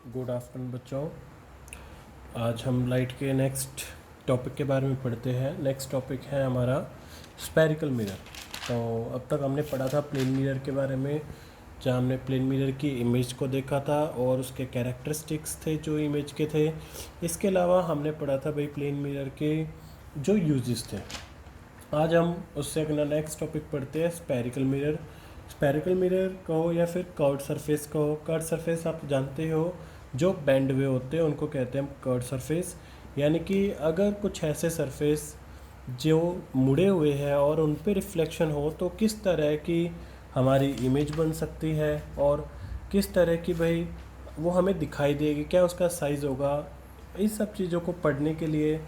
Good afternoon बच्चों। आज हम लाइट के नेक्स्ट टॉपिक के बारे में पढ़ते हैं। नेक्स्ट टॉपिक है हमारा स्फेरिकल मिरर। तो अब तक हमने पढ़ा था प्लेन मिरर के बारे में, जहाँ हमने प्लेन मिरर की इमेज को देखा था और उसके कैरेक्टरिस्टिक्स थे जो इमेज के थे। इसके अलावा हमने पढ़ा था भाई प्लेन मिरर के जो यूजेस थे। आज हम उससे अपना नेक्स्ट टॉपिक पढ़ते हैं स्फेरिकल मिरर। स्फेरिकल मिरर कहो या फिर कर्व्ड सरफेस कहो। कर्व्ड सरफेस आप जानते हो, जो बेंड हुए होते हैं उनको कहते हैं कर्व्ड सरफेस। यानी कि अगर कुछ ऐसे सरफेस जो मुड़े हुए हैं और उन पे रिफ्लेक्शन हो तो किस तरह की हमारी इमेज बन सकती है और किस तरह की भाई वो हमें दिखाई देगी, क्या उसका साइज़ होगा। इस सब चीज़ों को पढ़ने के लिए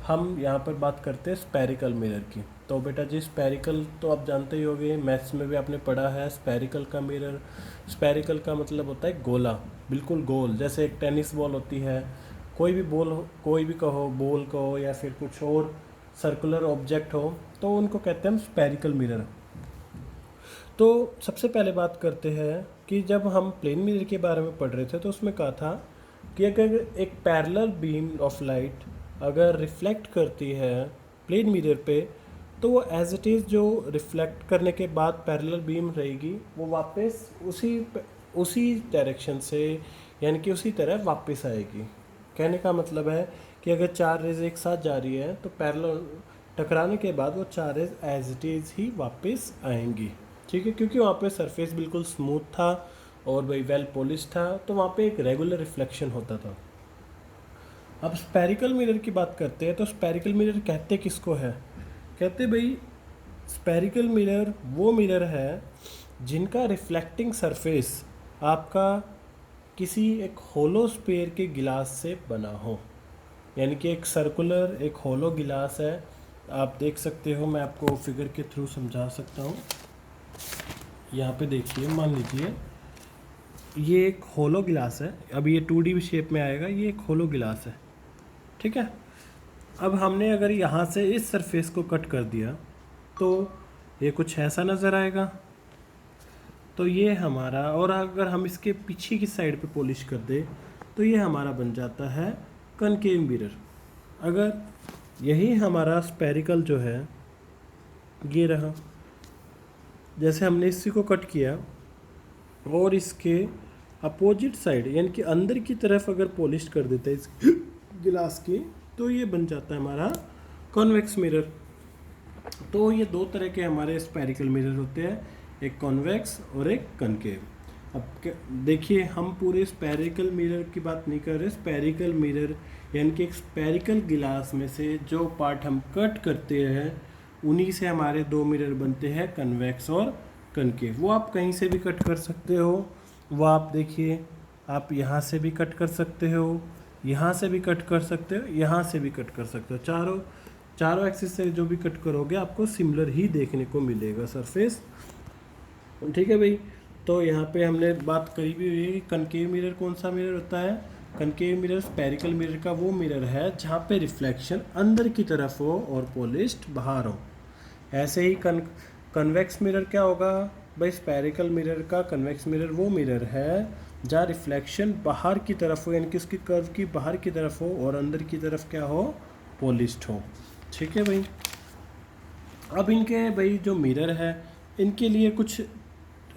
हम यहाँ पर बात करते हैं स्फेरिकल मिरर की। तो बेटा जी स्फेरिकल तो आप जानते ही होंगे, मैथ्स में भी आपने पढ़ा है स्फेरिकल का मिरर। स्फेरिकल का मतलब होता है गोला, बिल्कुल गोल, जैसे एक टेनिस बॉल होती है। कोई भी बॉल हो, कोई भी कहो, बॉल कहो या फिर कुछ और सर्कुलर ऑब्जेक्ट हो, तो उनको कहते हैं हम स्फेरिकल मिरर। तो सबसे पहले बात करते हैं कि जब हम प्लेन मिरर के बारे में पढ़ रहे थे तो उसमें कहा था कि अगर एक पैरेलल बीम ऑफ लाइट अगर रिफ्लेक्ट करती है प्लेन मिरर पे, तो वो एज इट इज़ जो रिफ्लेक्ट करने के बाद पैरेलल बीम रहेगी वो वापस उसी डायरेक्शन से, यानी कि उसी तरह वापस आएगी। कहने का मतलब है कि अगर चार रेज एक साथ जा रही है तो पैरेलल टकराने के बाद वो चार रेज एज इट इज़ ही वापस आएंगी। ठीक है, क्योंकि वहाँ पे सरफेस बिल्कुल स्मूथ था और भाई वेल पॉलिश था, तो वहाँ पे एक रेगुलर रिफ्लेक्शन होता था। अब स्फेरिकल मिरर की बात करते हैं तो स्फेरिकल मिरर कहते किसको है? कहते भाई स्फेरिकल मिरर वो मिरर है जिनका रिफ्लेक्टिंग सरफेस आपका किसी एक होलो स्फीयर के गिलास से बना हो। यानी कि एक सर्कुलर एक होलो गिलास है, आप देख सकते हो, मैं आपको फिगर के थ्रू समझा सकता हूँ। यहाँ पे देखिए, मान लीजिए ये एक होलो गिलास है, अब ये 2D शेप में आएगा, ये एक होलो गिलास है, ठीक है। अब हमने अगर यहाँ से इस सरफेस को कट कर दिया तो ये कुछ ऐसा नज़र आएगा। तो ये हमारा, और अगर हम इसके पीछे की साइड पे पॉलिश कर दे तो ये हमारा बन जाता है कनकेव मिरर। अगर यही हमारा स्फेरिकल जो है ये रहा, जैसे हमने इसी को कट किया और इसके अपोजिट साइड यानी कि अंदर की तरफ अगर पॉलिश कर देते हैं इस गिलास की, तो ये बन जाता है हमारा कॉन्वेक्स मिरर। तो ये दो तरह के हमारे स्फेरिकल मिरर होते हैं, एक कॉन्वेक्स और एक कनकेव। अब देखिए, हम पूरे स्फेरिकल मिरर की बात नहीं कर रहे। स्फेरिकल मिरर यानी कि एक स्फेरिकल गिलास में से जो पार्ट हम कट करते हैं उन्हीं से हमारे दो मिरर बनते हैं, कन्वेक्स और कनकेव। वो आप कहीं से भी कट कर सकते हो, वो आप देखिए, आप यहाँ से भी कट कर सकते हो, यहाँ से भी कट कर सकते हो, यहाँ से भी कट कर सकते हो। चारों एक्सिस से जो भी कट करोगे आपको सिमिलर ही देखने को मिलेगा सरफेस। ठीक है भाई। तो यहाँ पे हमने बात करी भी हुई है कि कनकेव मिरर कौन सा मिरर होता है। कनकेव मिरर स्फेरिकल मिरर का वो मिरर है जहाँ पे रिफ्लेक्शन अंदर की तरफ हो और पॉलिश्ड बाहर हो। ऐसे ही कन्वेक्स मिरर क्या होगा भाई? स्फेरिकल मिरर का कन्वेक्स मिरर वो मिरर है जहाँ रिफ्लेक्शन बाहर की तरफ हो, यानी कि उसकी कर्व की बाहर की तरफ हो और अंदर की तरफ क्या हो? पॉलिश्ड हो। ठीक है भाई। अब इनके भाई जो मिरर है इनके लिए कुछ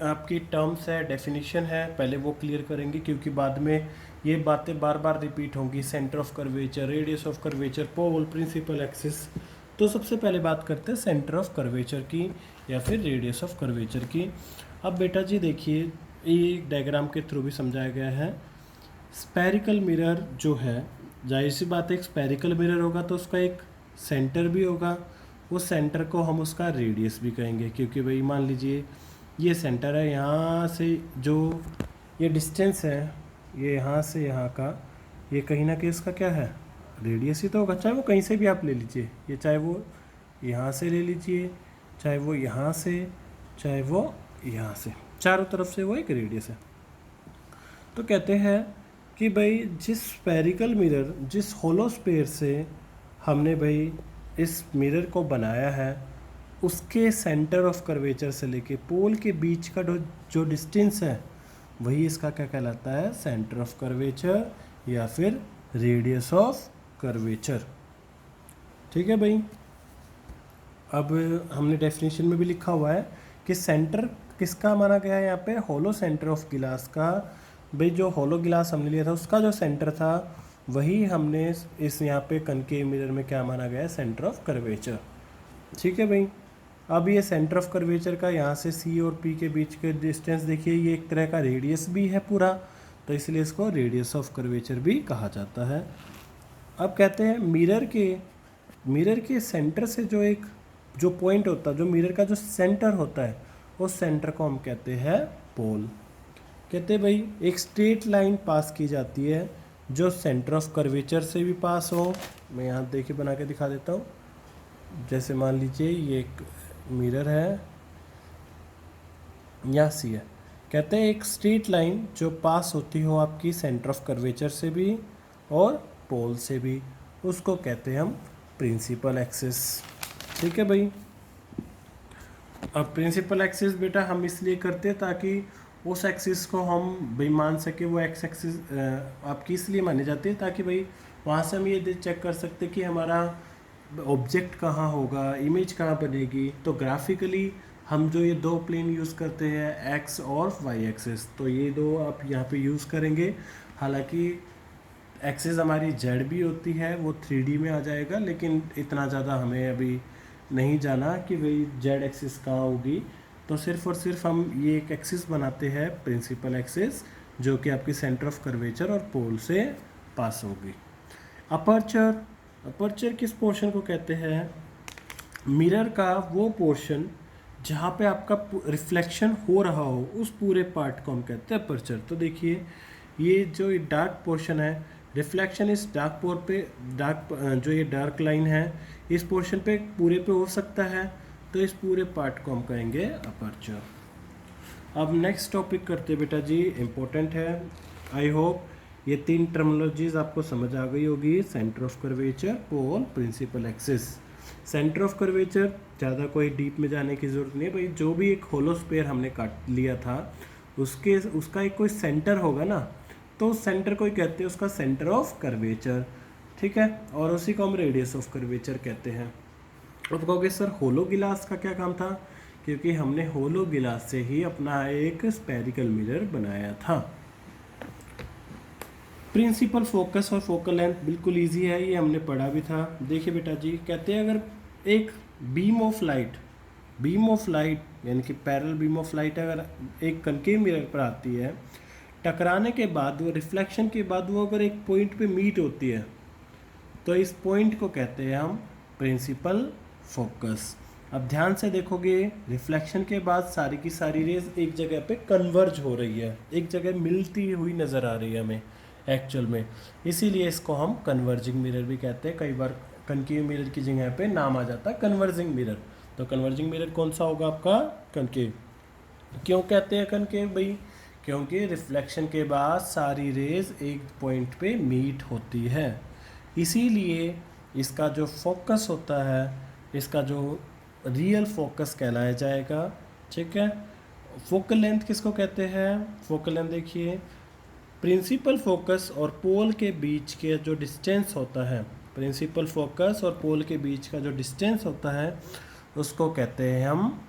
आपकी टर्म्स है, डेफिनेशन है, पहले वो क्लियर करेंगे क्योंकि बाद में ये बातें बार बार रिपीट होंगी। Centre of curvature, radius of curvature, pole, principal axis. तो सबसे पहले बात करते हैं सेंटर ऑफ कर्वेचर की या फिर रेडियस ऑफ कर्वेचर की। अब बेटा जी देखिए, ये डायग्राम के थ्रू भी समझाया गया है। स्फेरिकल मिरर जो है, जाहिर सी बात है, एक स्फेरिकल मिरर होगा तो उसका एक सेंटर भी होगा। उस सेंटर को हम उसका रेडियस भी कहेंगे, क्योंकि भाई मान लीजिए ये सेंटर है, यहाँ से जो ये डिस्टेंस है, ये यहाँ से यहाँ का, ये कहीं ना कहीं इसका क्या है? रेडियस ही तो होगा। चाहे वो कहीं से भी आप ले लीजिए, ये चाहे वो यहाँ से ले लीजिए, चाहे वो यहाँ से, चाहे वो यहाँ से, चारों तरफ से वो एक रेडियस है। तो कहते हैं कि भाई जिस स्फेरिकल मिरर, जिस होलो स्फीयर से हमने भाई इस मिरर को बनाया है, उसके सेंटर ऑफ कर्वेचर से लेके पोल के बीच का जो डिस्टेंस है वही इसका क्या कहलाता है, सेंटर ऑफ कर्वेचर या फिर रेडियस ऑफ कर्वेचर। ठीक है भाई। अब हमने डेफिनेशन में भी लिखा हुआ है कि सेंटर किसका माना गया है यहाँ पे, होलो सेंटर ऑफ गिलास का। भाई जो होलो गिलास हमने लिया था उसका जो सेंटर था वही हमने इस यहाँ पे कनकेव मिरर में क्या माना गया है, सेंटर ऑफ कर्वेचर। ठीक है भाई। अब ये सेंटर ऑफ कर्वेचर का यहाँ से सी और पी के बीच के डिस्टेंस देखिए, ये एक तरह का रेडियस भी है पूरा, तो इसलिए इसको रेडियस ऑफ कर्वेचर भी कहा जाता है। अब कहते हैं मिरर के सेंटर से जो पॉइंट होता है, जो मिरर का जो सेंटर होता है, उस सेंटर को हम कहते हैं पोल। कहते हैं भाई एक स्ट्रेट लाइन पास की जाती है जो सेंटर ऑफ कर्वेचर से भी पास हो। मैं यहाँ देखिए बना के दिखा देता हूँ। जैसे मान लीजिए ये एक मिरर है, यहाँ सी है। कहते हैं एक स्ट्रेट लाइन जो पास होती हो आपकी सेंटर ऑफ कर्वेचर से भी और पोल से भी, उसको कहते हैं हम प्रिंसिपल एक्सिस। ठीक है भाई। अब प्रिंसिपल एक्सिस बेटा हम इसलिए करते हैं ताकि उस एक्सिस को हम भाई मान सके, वो एक्स एक्सिस आपकी इसलिए मानी जाती है ताकि भाई वहाँ से हम ये चेक कर सकते कि हमारा ऑब्जेक्ट कहाँ होगा, इमेज कहाँ बनेगी। तो ग्राफिकली हम जो ये दो प्लेन यूज़ करते हैं एक्स और वाई एक्सिस, तो ये दो आप यहाँ पे यूज़ करेंगे। हालांकि एक्सिस हमारी जेड भी होती है, वो 3D में आ जाएगा, लेकिन इतना ज़्यादा हमें अभी नहीं जाना कि भाई जेड एक्सिस कहाँ होगी। तो सिर्फ और सिर्फ हम ये एक एक्सिस बनाते हैं प्रिंसिपल एक्सिस, जो कि आपकी सेंटर ऑफ कर्वेचर और पोल से पास होगी। अपर्चर किस पोर्शन को कहते हैं, मिरर का वो पोर्शन जहाँ पे आपका रिफ्लेक्शन हो रहा हो, उस पूरे पार्ट को हम कहते हैं अपर्चर। तो देखिए ये जो डार्क पोर्शन है, रिफ्लेक्शन इस जो ये डार्क लाइन है इस पोर्शन पे पूरे पे हो सकता है, तो इस पूरे पार्ट को हम कहेंगे अपर्चर। अब नेक्स्ट टॉपिक करते बेटा जी, इम्पोर्टेंट है। आई होप ये 3 टर्मिनोलॉजीज आपको समझ आ गई होगी, centre of curvature, pole, principal axis. Centre of curvature ज़्यादा कोई डीप में जाने की ज़रूरत नहीं है भाई। जो भी एक होलो स्फीयर हमने काट लिया था उसका एक कोई सेंटर होगा ना, तो उस सेंटर को ही कहते हैं उसका सेंटर ऑफ कर्वेचर। ठीक है, और उसी को हम रेडियस ऑफ कर्वेचर कहते हैं। अब कहोगे सर होलो गिलास का क्या काम था, क्योंकि हमने होलो गिलास से ही अपना एक स्फेरिकल मिरर बनाया था। प्रिंसिपल फोकस और फोकल लेंथ बिल्कुल इजी है, ये हमने पढ़ा भी था। देखिए बेटा जी, कहते हैं अगर एक बीम ऑफ लाइट यानी कि पैरेलल बीम ऑफ लाइट अगर एक कनकेव मिरर पर आती है, टकराने के बाद वो रिफ्लेक्शन के बाद वो अगर एक पॉइंट पे मीट होती है, तो इस पॉइंट को कहते हैं हम प्रिंसिपल फोकस। अब ध्यान से देखोगे, रिफ्लेक्शन के बाद सारी की सारी रेज एक जगह पे कन्वर्ज हो रही है, एक जगह मिलती हुई नज़र आ रही है हमें एक्चुअल में, इसीलिए इसको हम कन्वर्जिंग मिरर भी कहते हैं। कई बार कनकेव मिरर की जगह पे नाम आ जाता है कन्वर्जिंग मिरर। तो कन्वर्जिंग मिरर कौन सा होगा आपका, कनकेव। क्यों कहते हैं कनकेव भाई, क्योंकि रिफ्लेक्शन के बाद सारी रेज एक पॉइंट पे मीट होती है, इसीलिए इसका जो फोकस होता है, इसका जो रियल फोकस कहलाया जाएगा। ठीक है। फोकल लेंथ किसको कहते हैं, फोकल लेंथ देखिए प्रिंसिपल फोकस और पोल के बीच के जो डिस्टेंस होता है, प्रिंसिपल फोकस और पोल के बीच का जो डिस्टेंस होता है उसको कहते हैं हम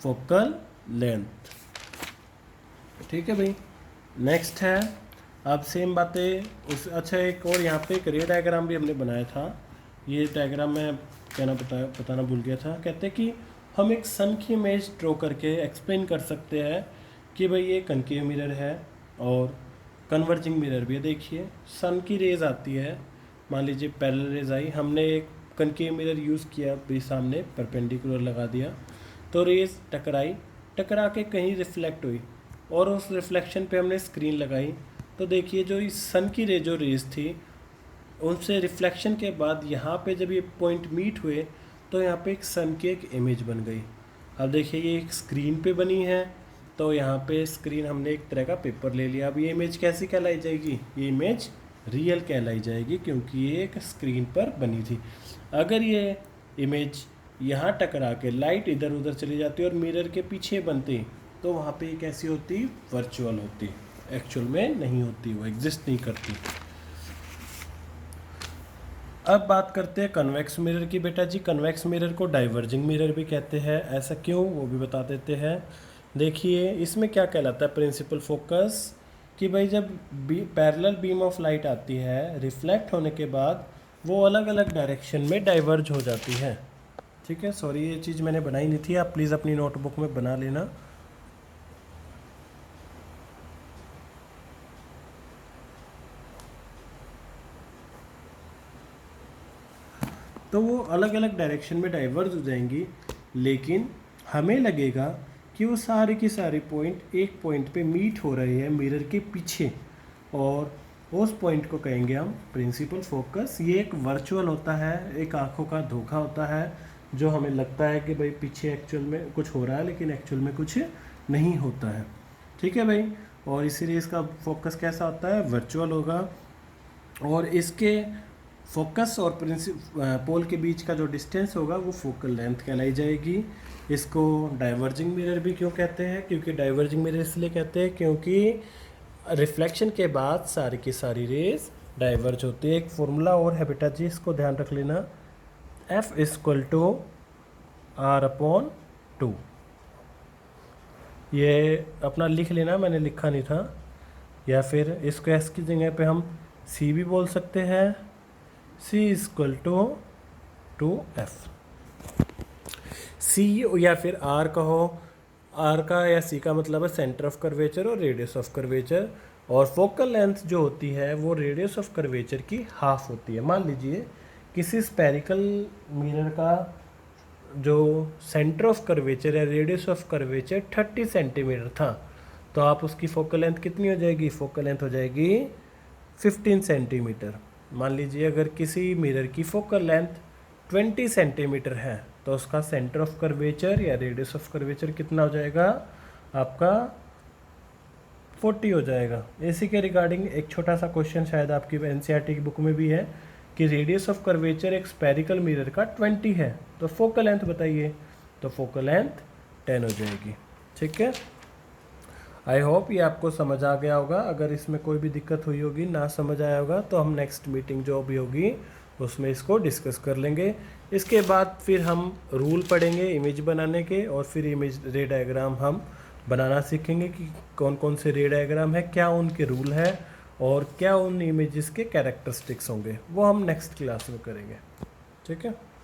फोकल लेंथ। ठीक है भाई। नेक्स्ट है, अब सेम बातें उस अच्छा एक और यहाँ पे एक रे डायग्राम भी हमने बनाया था। ये डायग्राम मैं बताना भूल गया था। कहते हैं कि हम एक सन की इमेज ड्रॉ करके एक्सप्लेन कर सकते हैं कि भाई ये कनकेव मिरर है और कन्वर्जिंग मिरर भी है। देखिए सन की रेज आती है, मान लीजिए पैरेलल रेज आई, हमने एक कनकेव मिरर यूज़ किया, भी सामने परपेंडिकुलर लगा दिया, तो रेज टकरा के कहीं रिफ्लेक्ट हुई और उस रिफ्लेक्शन पे हमने स्क्रीन लगाई। तो देखिए जो इस सन की जो रेज थी उनसे रिफ्लेक्शन के बाद यहाँ पे जब ये पॉइंट मीट हुए तो यहाँ पे एक सन की एक इमेज बन गई। अब देखिए ये एक स्क्रीन पे बनी है, तो यहाँ पे स्क्रीन हमने एक तरह का पेपर ले लिया। अब ये इमेज कैसी कहलाई जाएगी, ये इमेज रियल कहलाई जाएगी क्योंकि ये एक स्क्रीन पर बनी थी। अगर ये इमेज यहाँ टकरा के लाइट इधर उधर चली जाती और मिरर के पीछे बनती तो वहाँ पे कैसी होती, वर्चुअल होती। एक्चुअल में नहीं होती, वो एग्जिस्ट नहीं करती। अब बात करते हैं कन्वेक्स मिरर की। बेटा जी, कन्वेक्स मिरर को डाइवर्जिंग मिरर भी कहते हैं, ऐसा क्यों वो भी बता देते हैं। देखिए इसमें क्या कहलाता है प्रिंसिपल फोकस, कि भाई जब पैरेलल बीम ऑफ लाइट आती है, रिफ्लेक्ट होने के बाद वो अलग अलग डायरेक्शन में डाइवर्ज हो जाती है। ठीक है, सॉरी ये चीज़ मैंने बनाई नहीं थी, आप प्लीज़ अपनी नोटबुक में बना लेना। तो वो अलग अलग डायरेक्शन में डाइवर्ज हो जाएंगी, लेकिन हमें लगेगा कि वो सारे की सारी पॉइंट एक पॉइंट पे मीट हो रहे हैं मिरर के पीछे, और उस पॉइंट को कहेंगे हम प्रिंसिपल फोकस। ये एक वर्चुअल होता है, एक आंखों का धोखा होता है, जो हमें लगता है कि भाई पीछे एक्चुअल में कुछ हो रहा है, लेकिन एक्चुअल में कुछ नहीं होता है। ठीक है भाई, और इसीलिए इसका फोकस कैसा होता है, वर्चुअल होगा। और इसके फोकस और पोल के बीच का जो डिस्टेंस होगा वो फोकल लेंथ कहलाई जाएगी। इसको डाइवर्जिंग मिरर भी क्यों कहते हैं, क्योंकि डाइवर्जिंग मिरर इसलिए कहते हैं क्योंकि रिफ्लेक्शन के बाद सारी की सारी रेज डाइवर्ज होती है। एक फॉर्मूला और है बेटा जी, इसको ध्यान रख लेना, F=R/2। ये अपना लिख लेना, मैंने लिखा नहीं था। या फिर इसको S की जगह पे हम C भी बोल सकते हैं, C=2F। C या फिर R कहो, R का या C का मतलब है सेंटर ऑफ कर्वेचर और रेडियस ऑफ कर्वेचर, और फोकल लेंथ जो होती है वो रेडियस ऑफ कर्वेचर की हाफ होती है। मान लीजिए किसी स्पेरिकल मिरर का जो सेंटर ऑफ कर्वेचर है, रेडियस ऑफ कर्वेचर 30 सेंटीमीटर था, तो आप उसकी फोकल लेंथ कितनी हो जाएगी, फोकल लेंथ हो जाएगी 15 सेंटीमीटर। मान लीजिए अगर किसी मिरर की फोकल लेंथ 20 सेंटीमीटर है, तो उसका सेंटर ऑफ कर्वेचर या रेडियस ऑफ कर्वेचर कितना हो जाएगा, आपका 40 हो जाएगा। इसी के रिगार्डिंग एक छोटा सा क्वेश्चन शायद आपकी एनसीईआरटी की बुक में भी है कि रेडियस ऑफ कर्वेचर एक स्पेरिकल मिरर का 20 है, तो फोकल लेंथ बताइए, तो फोकल लेंथ 10 हो जाएगी। ठीक है, आई होप ये आपको समझ आ गया होगा। अगर इसमें कोई भी दिक्कत हुई होगी, ना समझ आया होगा, तो हम नेक्स्ट मीटिंग जो भी होगी उसमें इसको डिस्कस कर लेंगे। इसके बाद फिर हम रूल पढ़ेंगे इमेज बनाने के, और फिर इमेज रे डायग्राम हम बनाना सीखेंगे कि कौन कौन से रे डायग्राम है, क्या उनके रूल है, और क्या उन इमेजेस के कैरेक्टरिस्टिक्स होंगे, वो हम नेक्स्ट क्लास में करेंगे। ठीक है।